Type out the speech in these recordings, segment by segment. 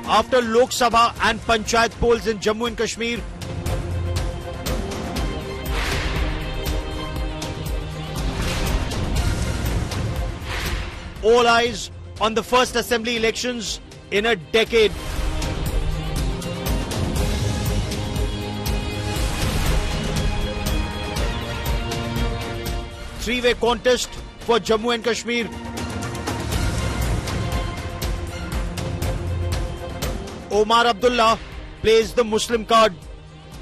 after Lok Sabha and Panchayat polls in Jammu and Kashmir. All eyes on the first assembly elections in a decade. Three-way contest for Jammu and Kashmir. Omar Abdullah plays the Muslim card.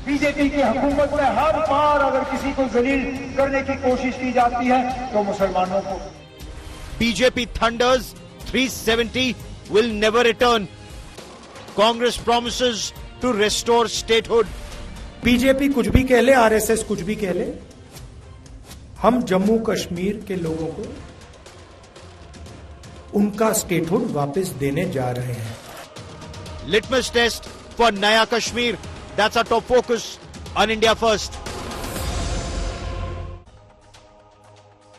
BJP की हुकूमत में हर बार अगर किसी को जलील करने की कोशिश की जाती है तो मुसलमानों को. BJP thunders 370 will never return. Congress promises to restore statehood. BJP कुछ भी कह ले, आरएसएस कुछ भी कह ले, हम जम्मू कश्मीर के लोगों को उनका स्टेटहुड वापस देने जा रहे हैं. Litmus test for Naya Kashmir. That's our top focus on India First.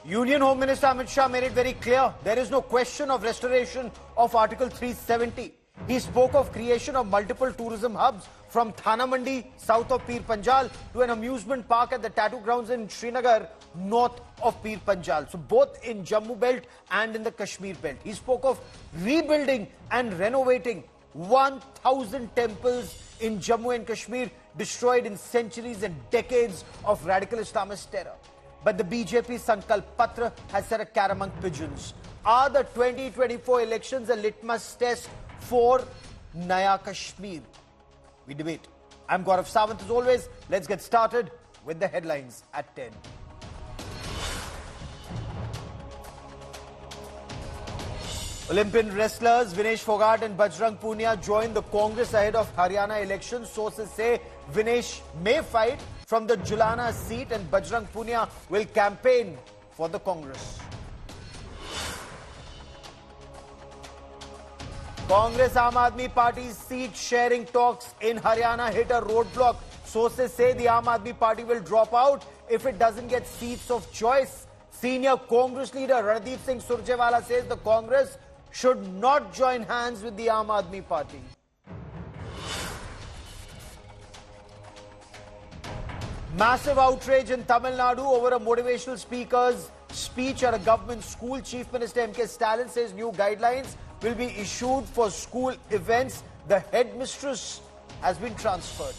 Union Home Minister Amit Shah made it very clear there is no question of restoration of Article 370. He spoke of creation of multiple tourism hubs from Thana Mandi, south of Pir Panjal, to an amusement park at the tattoo grounds in Srinagar, north of Pir Panjal. So both in Jammu belt and in the Kashmir belt. He spoke of rebuilding and renovating 1,000 temples in Jammu and Kashmir destroyed in centuries and decades of radical Islamist terror. But the BJP Sankalp Patra has set a cat among pigeons. Are the 2024 elections a litmus test for Naya Kashmir? We debate. I'm Gaurav Sawant as always. Let's get started with the headlines at 10. Olympian wrestlers Vinesh Fogart and Bajrang Punia joined the Congress ahead of Haryana elections. Sources say Vinesh may fight from the Julana seat and Bajrang Punia will campaign for the Congress. Congress Aam Aadmi Party's seat sharing talks in Haryana hit a roadblock. Sources say the Aam Aadmi Party will drop out if it doesn't get seats of choice. Senior Congress leader Randeep Singh Surjewala says the Congress should not join hands with the Aam Aadmi Party. Massive outrage in Tamil Nadu over a motivational speaker's speech at a government school. Chief Minister M.K. Stalin says new guidelines will be issued for school events. The headmistress has been transferred.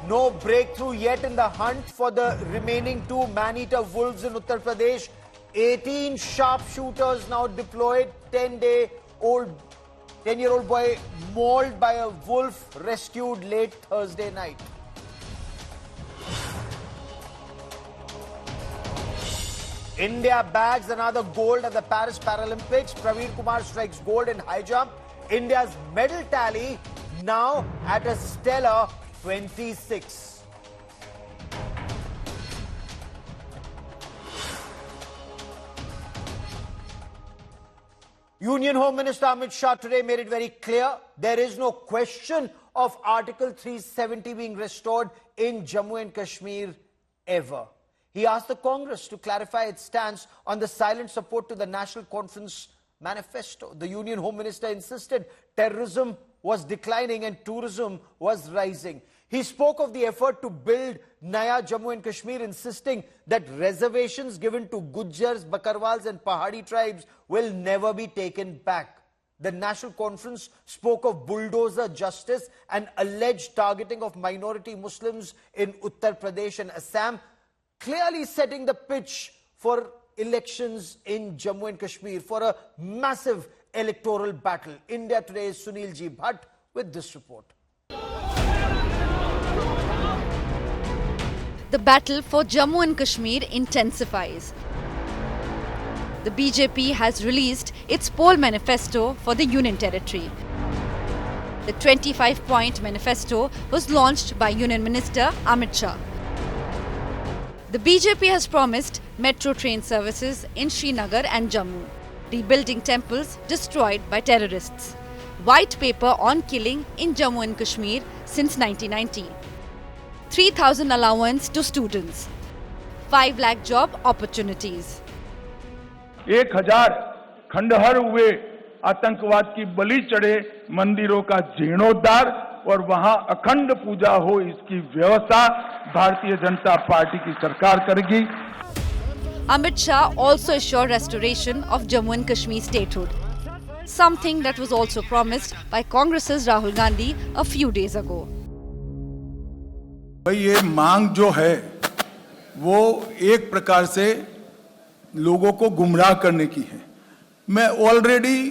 No breakthrough yet in the hunt for the remaining two man-eater wolves in Uttar Pradesh. 18 sharpshooters now deployed. 10-year-old boy mauled by a wolf rescued late Thursday night. India bags another gold at the Paris Paralympics. Praveen Kumar strikes gold in high jump. India's medal tally now at a stellar 26. Union Home Minister Amit Shah today made it very clear there is no question of Article 370 being restored in Jammu and Kashmir ever. He asked the Congress to clarify its stance on the silent support to the National Conference manifesto. The Union Home Minister insisted terrorism was declining and tourism was rising. He spoke of the effort to build Naya Jammu and Kashmir, insisting that reservations given to Gujjars, Bakarwals and Pahadi tribes will never be taken back. The National Conference spoke of bulldozer justice and alleged targeting of minority Muslims in Uttar Pradesh and Assam, clearly setting the pitch for elections in Jammu and Kashmir for a massive electoral battle. India Today's Sunil G. Bhatt with this report. The battle for Jammu and Kashmir intensifies. The BJP has released its poll manifesto for the Union Territory. The 25-point manifesto was launched by Union Minister Amit Shah. The BJP has promised metro train services in Srinagar and Jammu, rebuilding temples destroyed by terrorists, white paper on killing in Jammu and Kashmir since 1990, 3,000 allowance to students, 5 lakh job opportunities. 1000 खंडहर हुए, आतंकवाद की बलि चढ़े मंदिरों का जीर्णोद्धार और वहां अखंड पूजा हो, इसकी व्यवस्था भारतीय जनता पार्टी की सरकार करेगी। Amit Shah also assured restoration of Jammu and Kashmir statehood, something that was also promised by Congress's Rahul Gandhi a few days ago. भाई ये मांग जो है वो एक प्रकार से लोगों को गुमराह करने की है। मैं ऑलरेडी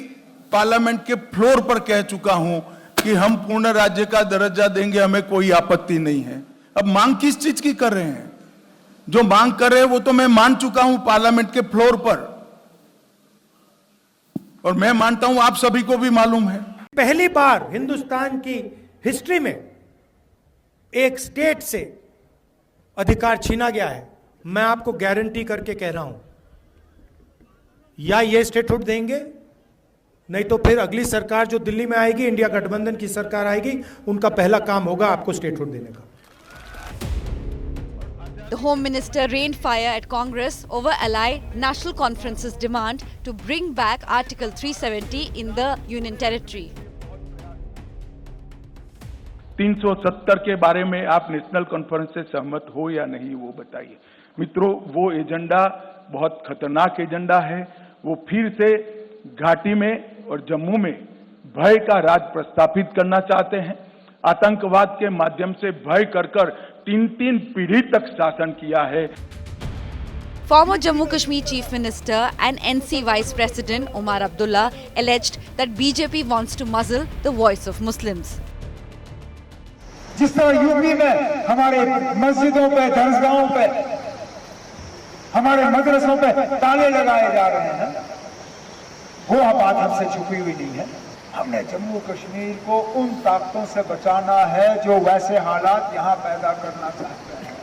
पार्लियामेंट के फ्लोर पर कह चुका हूं कि हम पूर्ण राज्य का दर्जा देंगे, हमें कोई आपत्ति नहीं है। अब मांग किस चीज की कर रहे हैं? जो मांग कर रहे हैं वो तो मैं मान चुका हूं पार्लियामेंट के फ्लोर पर, और मैं मानता हूं आप सभी को भी मालूम है। पहली बार हिंदुस्तान की हिस्ट्री में एक स्टेट से अधिकार छीना गया है। मैं आपको गारंटी करके कह रहा हूं, या ये स्टेटहुड देंगे, नहीं तो फिर अगली सरकार जो दिल्ली में आएगी, इंडिया गठबंधन की सरकार आएगी, उनका पहला काम होगा आपको स्टेटहुड देने का। The Home Minister rained fire at Congress over Allied National Conference's demand to bring back Article 370 in the Union Territory. 370 के बारे में आप नेशनल कॉन्फ्रेंस से सहमत हो या नहीं, वो बताइए। मित्रों, वो एजेंडा बहुत खतरनाक एजेंडा है। वो फिर से घाटी में और जम्मू में भय का राज प्रस्थापित करना चाहते हैं। आतंकवाद के माध्यम से भय कर 3 पीढ़ी तक शासन किया है। Former Jammu Kashmir Chief Minister and NC Vice President Omar Abdullah alleged that BJP wants to muzzle the voice of Muslims. जिस तरह यूपी में हमारे मस्जिदों पे, दरगाहों पे, हमारे मदरसों पे ताले लगाए जा रहे हैं, वो बात हमसे छुपी हुई नहीं है। हमने जम्मू कश्मीर को उन ताकतों से बचाना है जो वैसे हालात यहां पैदा करना चाहते हैं,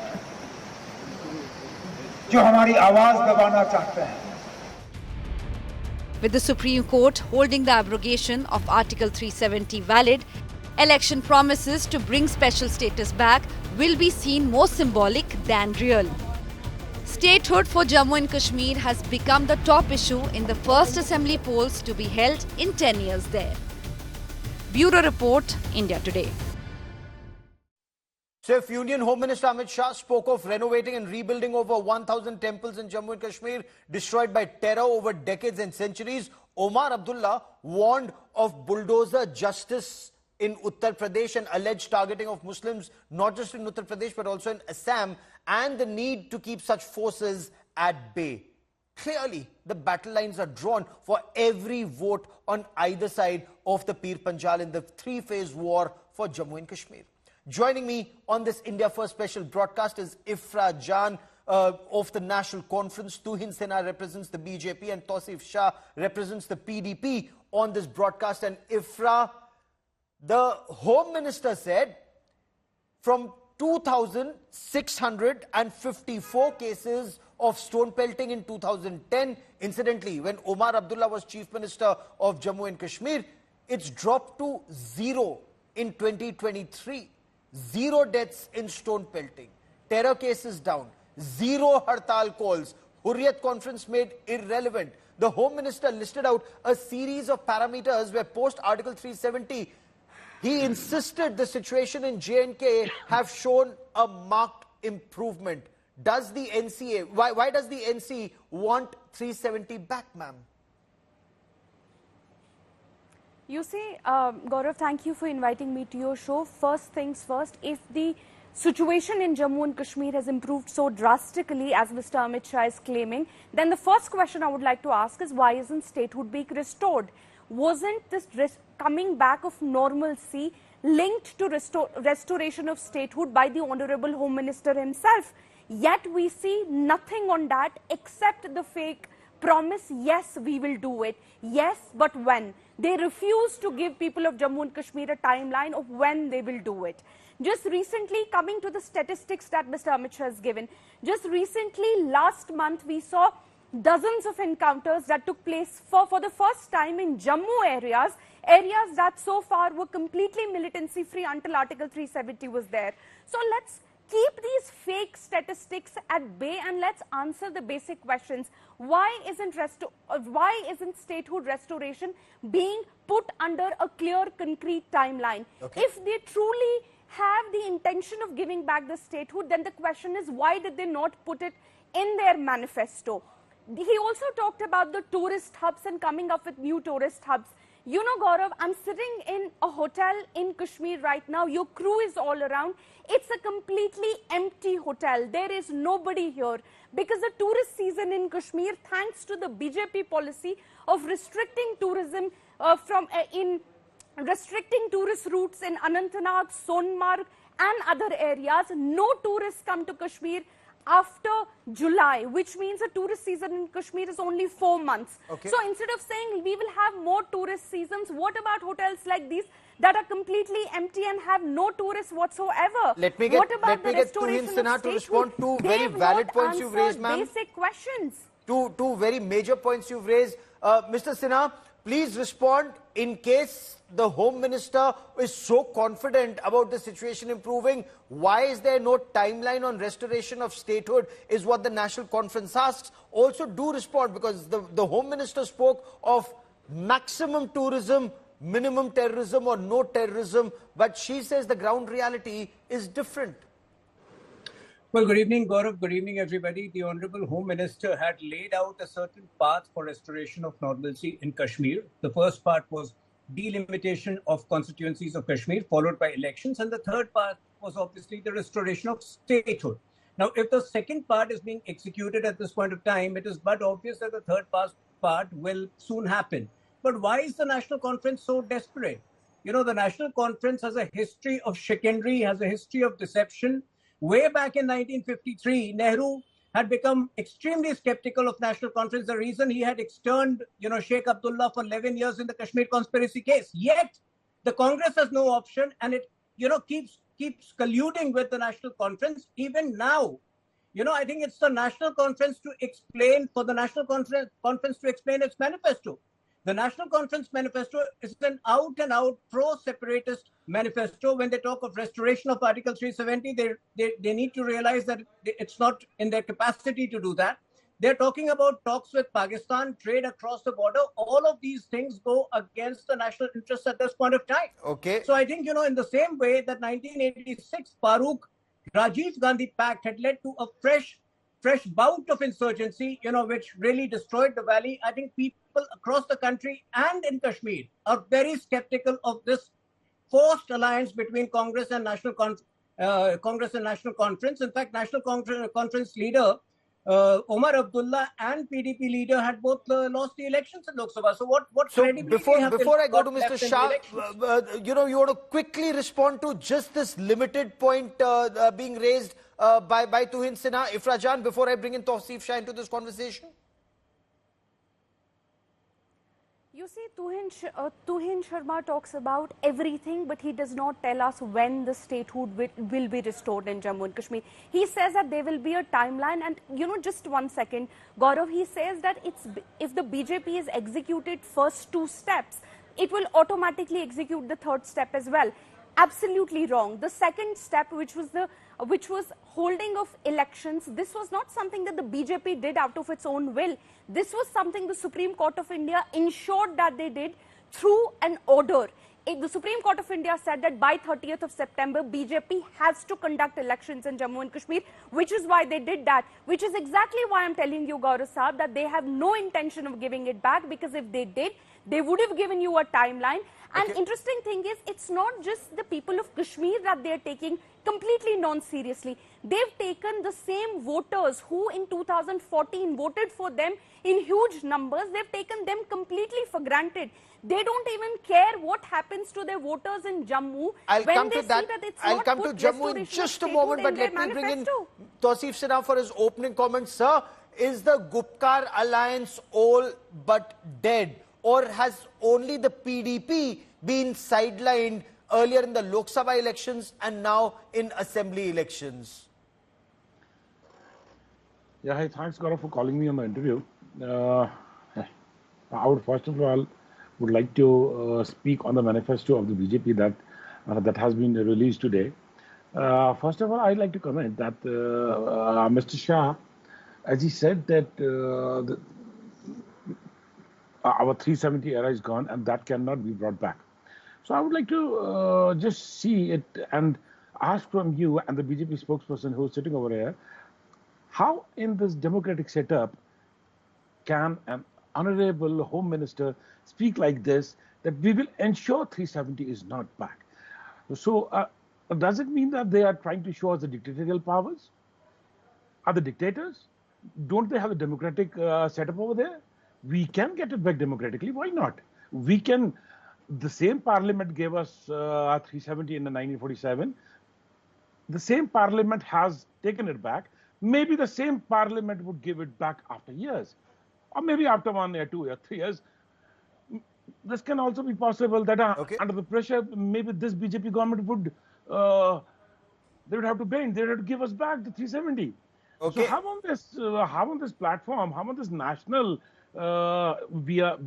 जो हमारी आवाज दबाना चाहते हैं। With the Supreme Court holding the abrogation of Article 370 valid, election promises to bring special status back will be seen more symbolic than real. Statehood for Jammu and Kashmir has become the top issue in the first assembly polls to be held in 10 years there. Bureau Report, India Today. So if Union Home Minister Amit Shah spoke of renovating and rebuilding over 1,000 temples in Jammu and Kashmir destroyed by terror over decades and centuries, Omar Abdullah warned of bulldozer justice in Uttar Pradesh and alleged targeting of Muslims, not just in Uttar Pradesh but also in Assam, and the need to keep such forces at bay. Clearly, the battle lines are drawn for every vote on either side of the Pir Panjal in the three-phase war for Jammu and Kashmir. Joining me on this India First special broadcast is Ifra Jan of the National Conference. Tuhin Sinha represents the BJP and Tausif Shah represents the PDP on this broadcast. And Ifra, the Home Minister said from 2,654 cases of stone pelting in 2010, incidentally, when Omar Abdullah was Chief Minister of Jammu and Kashmir, it's dropped to 0 in 2023. 0 deaths in stone pelting. Terror cases down. 0 hartal calls. Hurriyat conference made irrelevant. The Home Minister listed out a series of parameters where post Article 370, he insisted the situation in J&K have shown a marked improvement. Does the NCA, why does the NC want 370 back, ma'am? You see, Gaurav, thank you for inviting me to your show. First things first, if the situation in Jammu and Kashmir has improved so drastically as Mr. Amit Shah is claiming, then the first question I would like to ask is why isn't statehood being restored? Wasn't this coming back of normalcy linked to restoration of statehood by the Honorable Home Minister himself? Yet we see nothing on that except the fake promise, yes, we will do it. Yes, but when? They refuse to give people of Jammu and Kashmir a timeline of when they will do it. Just recently, coming to the statistics that Mr. Amit Shah has given, just recently, last month, we saw dozens of encounters that took place for the first time in Jammu areas that so far were completely militancy-free until Article 370 was there. So let's Keep these fake statistics at bay and let's answer the basic questions. Why isn't statehood restoration being put under a clear, concrete timeline? Okay. If they truly have the intention of giving back the statehood, then the question is, why did they not put it in their manifesto? He also talked about the tourist hubs and coming up with new tourist hubs. You know, Gaurav, I'm sitting in a hotel in Kashmir right now. Your crew is all around. It's a completely empty hotel. There is nobody here because the tourist season in Kashmir, thanks to the BJP policy of restricting tourism restricting tourist routes in Anantnag, Sonmarg and other areas, no tourists come to Kashmir after July, which means the tourist season in Kashmir is only 4 months. Okay. So instead of saying we will have more tourist seasons, what about hotels like these that are completely empty and have no tourists whatsoever? Let me get Tuhin Sinha to respond to very valid points you've raised, ma'am. Basic questions. Two very major points you've raised. Mr. Sinha, please respond in case the Home Minister is so confident about the situation improving. Why is there no timeline on restoration of statehood is what the National Conference asks. Also do respond because the Home Minister spoke of maximum tourism, minimum terrorism or no terrorism, but she says the ground reality is different. Well, good evening, Gaurav. Good evening, everybody. The Honorable Home Minister had laid out a certain path for restoration of normalcy in Kashmir. The first part was delimitation of constituencies of Kashmir, followed by elections. And the third part was obviously the restoration of statehood. Now, if the second part is being executed at this point of time, it is but obvious that the third part will soon happen. But why is the National Conference so desperate? You know, the National Conference has a history of chicanery, has a history of deception. Way back in 1953, Nehru had become extremely skeptical of National Conference. The reason he had externed, Sheikh Abdullah for 11 years in the Kashmir conspiracy case. Yet, the Congress has no option and it, keeps colluding with the National Conference. Even now, I think it's the National Conference to explain, for the National Conference to explain its manifesto. The National Conference manifesto is an out-and-out pro-separatist manifesto. When they talk of restoration of Article 370, they need to realize that it's not in their capacity to do that. They're talking about talks with Pakistan, trade across the border. All of these things go against the national interests at this point of time. Okay. So I think, in the same way that 1986 Farooq Rajiv Gandhi Pact had led to a fresh bout of insurgency, which really destroyed the valley. I think people across the country and in Kashmir are very skeptical of this forced alliance between Congress and National Conference. In fact, National Conference leader Omar Abdullah and PDP leader had both lost the elections in Lok Sabha. So what credibility before I go to Mr. Shah, you want to quickly respond to just this limited point being raised by Tuhin Sinha. Ifrajan, before I bring in Tawseef Shah into this conversation. You see, Tuhin Sharma talks about everything, but he does not tell us when the statehood will be restored in Jammu and Kashmir. He says that there will be a timeline, and just 1 second, Gaurav, he says that if the BJP is executed first 2 steps, it will automatically execute the third step as well. Absolutely wrong. The second step, which was holding of elections, this was not something that the BJP did out of its own will. This was something the Supreme Court of India ensured that they did through an order. The Supreme Court of India said that by 30th of September, BJP has to conduct elections in Jammu and Kashmir, which is why they did that, which is exactly why I'm telling you, Gaurav Saab, that they have no intention of giving it back, because if they did, they would have given you a timeline. And interesting thing is, it's not just the people of Kashmir that they're taking completely non-seriously. They've taken the same voters who in 2014 voted for them in huge numbers. They've taken them completely for granted. They don't even care what happens to their voters in Jammu. I'll come to Jammu in just a moment, but let me bring in Tawseef Sinha for his opening comments. Sir, is the Gupkar alliance all but dead? Or has only the PDP been sidelined earlier in the Lok Sabha elections and now in assembly elections? Yeah, hi, thanks Gaurav for calling me on the interview. I would first of all would like to speak on the manifesto of the BJP that has been released today. First of all, I'd like to comment that Mr. Shah, as he said that our 370 era is gone and that cannot be brought back. So I would like to just see it and ask from you and the BJP spokesperson who's sitting over here, how in this democratic setup can an honorable home minister speak like this, that we will ensure 370 is not back? So does it mean that they are trying to show us the dictatorial powers? Are the dictators? Don't they have a democratic setup over there? We can get it back democratically. Why not? We can. The same parliament gave us 370 in 1947. The same parliament has taken it back. Maybe the same parliament would give it back after years, or maybe after 1 year, 2 years, 3 years. This can also be possible that under the pressure, maybe this BJP government would they would have to bend. They would have to give us back the 370. Okay. So how on this platform, how on this national, we are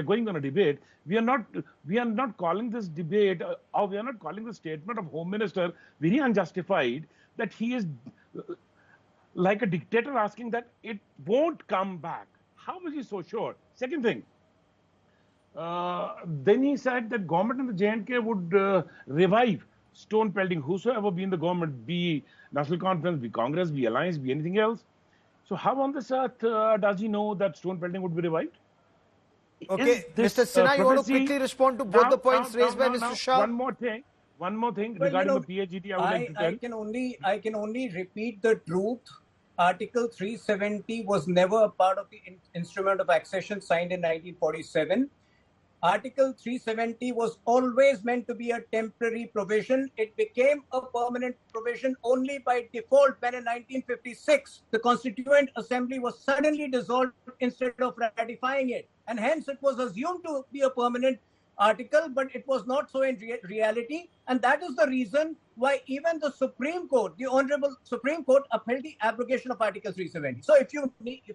going on a debate. We are not calling this debate, or we are not calling the statement of Home Minister very unjustified, that he is like a dictator asking that it won't come back. How is he so sure? Second thing, then he said that government in the J&K would revive stone pelting, whosoever be in the government, be National Conference, be Congress, be Alliance, be anything else. So how on this earth does he know that stone pelting would be revived? Okay, Mr. Sinha, you want to quickly respond to both the points raised by Mr. Shah? One more thing Well, regarding the PhD, I would like to tell. I can only repeat the truth. Article 370 was never a part of the instrument of accession signed in 1947. Article 370 was always meant to be a temporary provision. It became a permanent provision only by default when in 1956, the Constituent Assembly was suddenly dissolved instead of ratifying it. And hence it was assumed to be a permanent article, but it was not so in reality. And that is the reason why even the Supreme Court, the Honorable Supreme Court, upheld the abrogation of Article 370. So if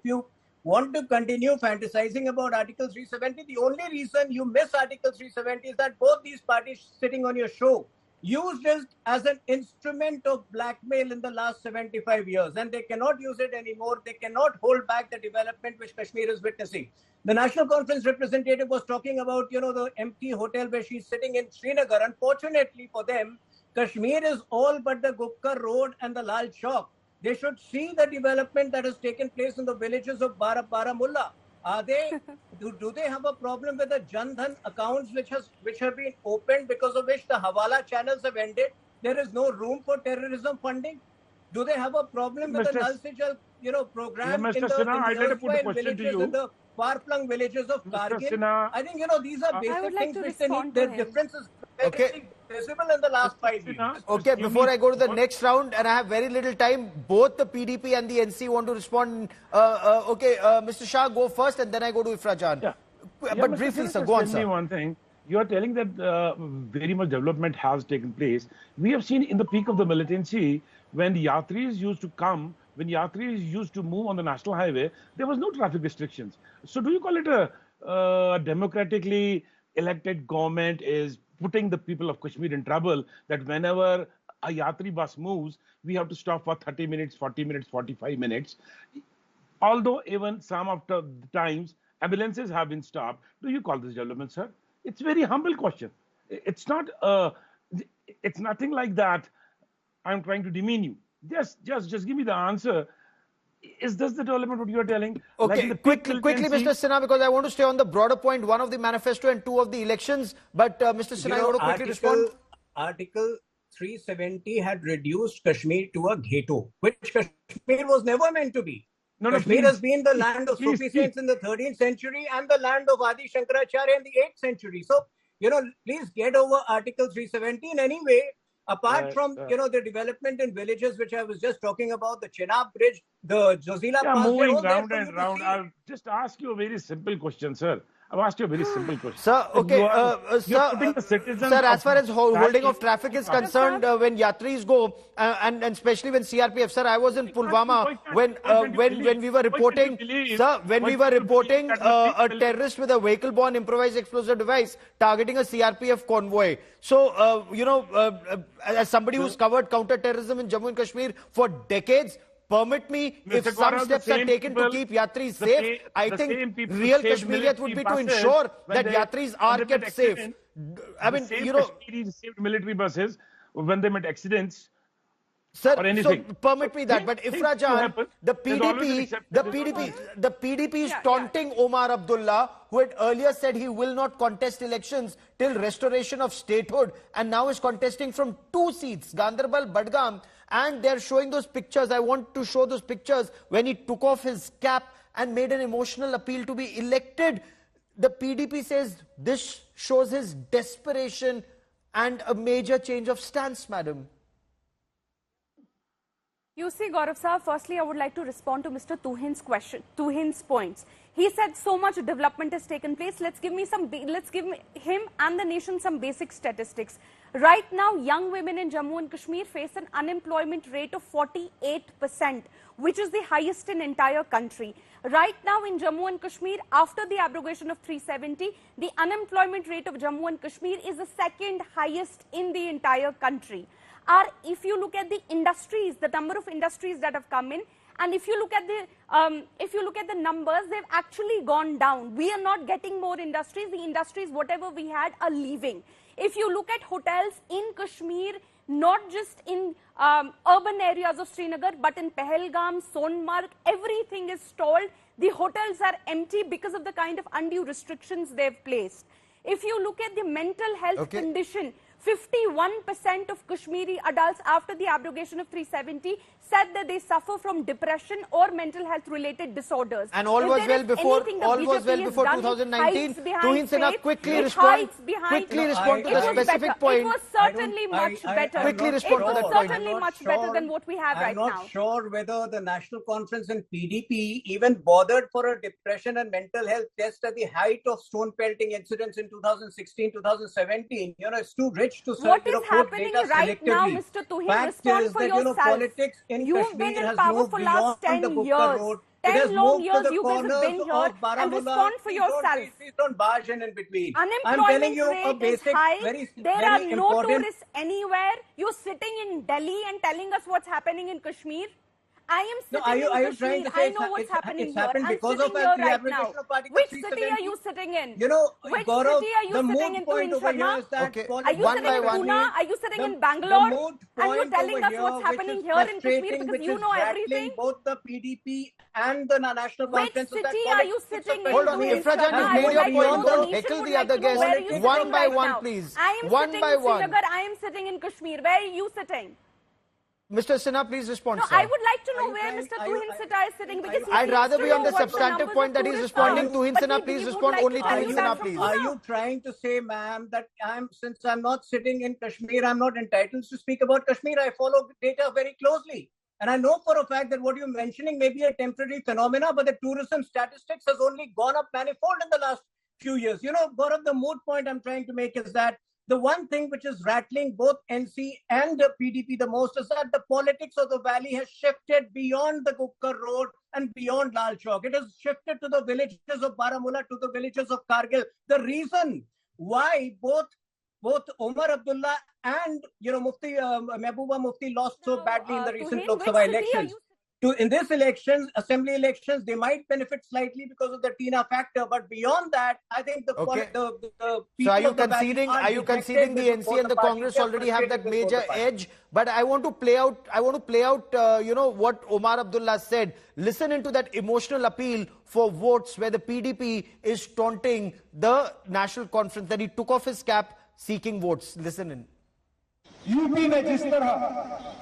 you want to continue fantasizing about Article 370, the only reason you miss Article 370 is that both these parties sitting on your show used it as an instrument of blackmail in the last 75 years, and they cannot use it anymore. They cannot hold back the development which Kashmir is witnessing. The National Conference representative was talking about, the empty hotel where she's sitting in Srinagar. Unfortunately for them, Kashmir is all but the Gupkar Road and the Lal Chowk. They should see the development that has taken place in the villages of Baramulla. Do they have a problem with the Jan Dhan accounts which have been opened, because of which the Hawala channels have ended? There is no room for terrorism funding. Do they have a problem with the Nal Se Jal, program in the villages, in the far-flung villages of Kargil? I think, these are basic things which they need. Their differences very visible in the last 5 years. Okay, before I go to the next round, and I have very little time, both the PDP and the NC want to respond. Mr. Shah, go first, and then I go to Ifra Jan. But briefly, sir, go on, sir. Tell me one thing. You are telling that very much development has taken place. We have seen in the peak of the militancy, when the Yatris used to come, when Yatris used to move on the national highway, there was no traffic restrictions. So do you call it a democratically elected government is putting the people of Kashmir in trouble, that whenever a Yatri bus moves, we have to stop for 30 minutes, 40 minutes, 45 minutes? Although even some of the times ambulances have been stopped. Do you call this development, sir? It's a very humble question. It's not. It's nothing like that. I'm trying to demean you. Just give me the answer. Is this the development what you are telling? Okay, quickly, Mr. Sinha, because I want to stay on the broader point, one of the manifesto and two of the elections. But Mr. Sinha, you want to quickly respond? Article 370 had reduced Kashmir to a ghetto, which Kashmir was never meant to be. Kashmir has been the land of Sufi saints in the 13th century and the land of Adi Shankaracharya in the 8th century. So, please get over Article 370 in any way. Apart from, the development in villages, which I was just talking about, the Chenab Bridge, the Jozila Pass. Moving round and round, I'll just ask you a very simple question, sir. I've asked you a very simple question. Sir, okay, You're putting the citizens sir, as of far as holding of that- traffic is concerned, when Yatris go, and especially when CRPF, sir, I was in Pulwama when we were reporting, sir, when we were reporting a terrorist with a vehicle-borne improvised explosive device targeting a CRPF convoy. So, as somebody who's covered counter-terrorism in Jammu and Kashmir for decades, permit me, if Mr. some Gaurav, steps the are same taken to people- keep Yatris the safe, same- I the think same people real saved Kashmiriyat would be to military ensure buses that when Yatris they are met kept safe. accident. I The mean, same you know, Kashmiris saved military buses when they met accidents. sir, or so anything. permit me that, but Things Ifra do Jan, happen. the There's always an PDP, exception. the PDP is Yeah, taunting Omar Abdullah, who had earlier said he will not contest elections till restoration of statehood, and now is contesting from 2 seats, Ganderbal, Badgam, and they're showing those pictures. I want to show those pictures when he took off his cap and made an emotional appeal to be elected. The PDP says this shows his desperation and a major change of stance, madam. You see, Gaurav sir, firstly, I would like to respond to Mr. Tuhin's question, Tuhin's points. He said so much development has taken place. Let's give him and the nation some basic statistics. Right now, young women in Jammu and Kashmir face an unemployment rate of 48%, which is the highest in entire country. Right now in Jammu and Kashmir, after the abrogation of 370, the unemployment rate of Jammu and Kashmir is the second highest in the entire country. If you look at the industries, the number of industries that have come in, and if you look at the numbers, they've actually gone down. We are not getting more industries. The industries, whatever we had, are leaving. If you look at hotels in Kashmir, not just in urban areas of Srinagar, but in Pahalgam, Sonmarg, everything is stalled. The hotels are empty because of the kind of undue restrictions they've placed. If you look at the mental health condition, 51% of Kashmiri adults after the abrogation of 370 said that they suffer from depression or mental health related disorders. And all was well before 2019. Tuhin Sinha, quickly respond to the specific point. It was certainly much better. Quickly respond to that It was point. certainly much better than what we have right now. I'm not sure whether the National Conference and PDP even bothered for a depression and mental health test at the height of stone pelting incidents in 2016, 2017. It's too rich to What is happening right now, Mr. Tuhin? Respond for yourself. Politics in You've been Kashmir in power for last 10 years. 10 long years you guys have been here, and respond for yourself. Please don't barge in between. Unemployment rate is high. There are no tourists anywhere. You're sitting in Delhi and telling us what's happening in Kashmir. I am sitting in Kashmir. I know what's happening here. I'm sitting here right now. Which city are you sitting in? Which Gaurav, city are you sitting in, Tuhin Sharma? Okay. Are you One sitting by in one. Pune? Are you sitting in Bangalore? And you're telling us what's happening here in Kashmir because you know everything? Both the PDP and the National Which Conference. city are you sitting in? Hold on, Tuhin Ifra Jan, Sharma? you've made I your would point. like to know, Don't the heckle nation the would other like to know guest. where are you One sitting by right one, now? please. I am One sitting by in one. Srinagar. I am sitting in Kashmir. Where are you sitting? Mr. Sinha, please respond, No, sir. I would like to know you where trying- Mr. are you- Tuhin Sinha is sitting because he I'd seems rather to be know on the what substantive numbers point of that he's tourists responding. are. Tuhin But Sinha, we please would respond like only to to tell Tuhin you Sinha, that from please. Are Pune. you trying to say, ma'am, that since I'm not sitting in Kashmir, I'm not entitled to speak about Kashmir? I follow data very closely. And I know for a fact that what you're mentioning may be a temporary phenomena, but the tourism statistics has only gone up manifold in the last few years. Gaurav, the moot point I'm trying to make is that the one thing which is rattling both NC and the PDP the most is that the politics of the valley has shifted beyond the Gupkar Road and beyond Lal Chowk. It has shifted to the villages of Baramulla, to the villages of Kargil. The why both Omar Abdullah and Mufti Mehbooba Mufti lost so badly in the recent Tuhin, Lok which Sabha city are elections. you- In this elections, assembly elections, they might benefit slightly because of the Tina factor, but beyond that, I think the Okay. the people So are you of the valley conceding? are Are you dejected conceding the with NC both and the parties. Congress They are already have that frustrated with both major the parties. edge? But I want to play out. What Omar Abdullah said. Listen into that emotional appeal for votes, where the PDP is taunting the National Conference that he took off his cap seeking votes. Listen in. UP में जिस तरह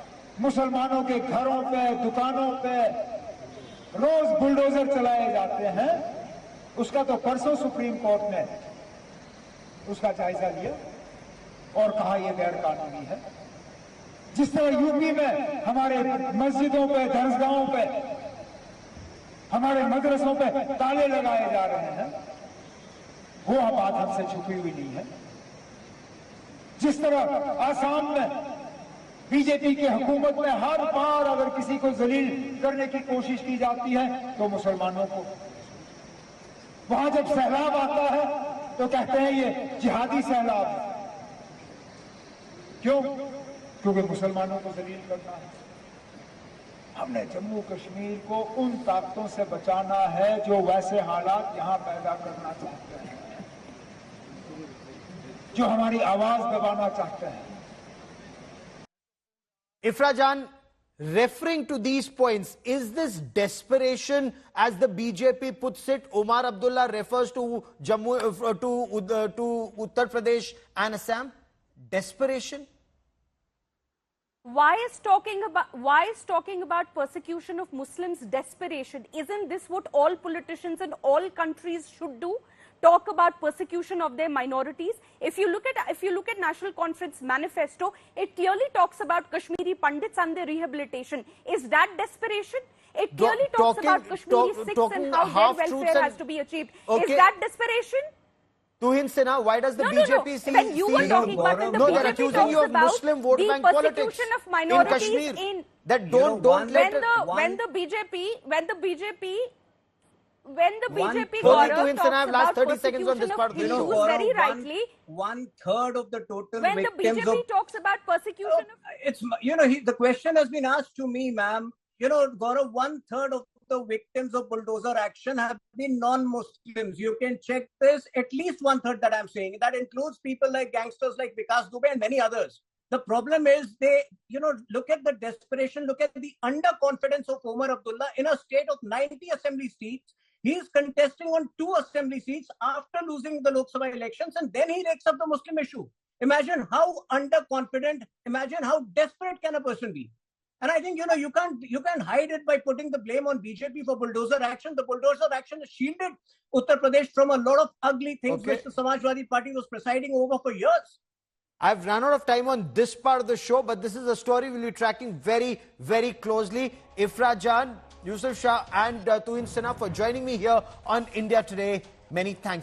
मुसलमानों के घरों पे, दुकानों पे रोज bulldozer चलाए जाते हैं, उसका तो परसों सुप्रीम कोर्ट ने उसका जायजा लिया और कहा यह गैर कानूनी है। जिस तरह यूपी में हमारे मस्जिदों पे, दरगाहों पे, हमारे मदरसों पे ताले लगाए जा रहे हैं, वो बात हमसे छुपी हुई नहीं है। जिस तरह आसाम में बीजेपी की हुकूमत में हर बार अगर किसी को जलील करने की कोशिश की जाती है तो मुसलमानों को, वहां जब सैलाब आता है तो कहते हैं ये जिहादी सैलाब है। क्यों? क्योंकि मुसलमानों को जलील करना है। हमने जम्मू कश्मीर को उन ताकतों से बचाना है जो वैसे हालात यहां पैदा करना चाहते हैं, जो हमारी आवाज दबाना चाहते हैं। Ifra Jan, referring to these points, is this desperation, as the BJP puts it? Umar Abdullah refers to Jammu, to Uttar Pradesh and Assam. Desperation. Why is talking about persecution of Muslims desperation? Isn't this what all politicians in all countries should do? Talk about persecution of their minorities. If you look at National Conference manifesto, it clearly talks about Kashmiri Pandits and their rehabilitation. Is that desperation? It clearly talks about Kashmiri Sikhs and how their welfare has to be achieved. Okay. Is that desperation? Tuhin Sinha, why does the BJP see? When you were talking about it, the no, they're BJP accusing you of talks Muslim about vote bank the politics persecution of minorities in Kashmir. in That don't let when the BJP Only Gaurav Tuhin Sinha, talks I've last about 30 seconds on this persecution part. of Hindus very rightly. 1/3 of the total When the victims BJP of talks about persecution of it's the question has been asked to me, ma'am. Gaurav, 1/3 of the victims of bulldozer action have been non-Muslims. You can check this. At least 1/3 that I'm saying. That includes people like gangsters like Vikas Dubey and many others. The problem is they, look at the desperation, look at the underconfidence of Umar Abdullah in a state of 90 assembly seats. He is contesting on 2 assembly seats after losing the Lok Sabha elections, and then he takes up the Muslim issue. Imagine how underconfident, imagine how desperate can a person be. And I think, you can't hide it by putting the blame on BJP for bulldozer action. The bulldozer action has shielded Uttar Pradesh from a lot of ugly things which the Samajwadi Party was presiding over for years. I've run out of time on this part of the show, but this is a story we'll be tracking very, very closely. Ifra Jan, Yusuf Shah and Tuhin Sinha for joining me here on India Today. Many thanks.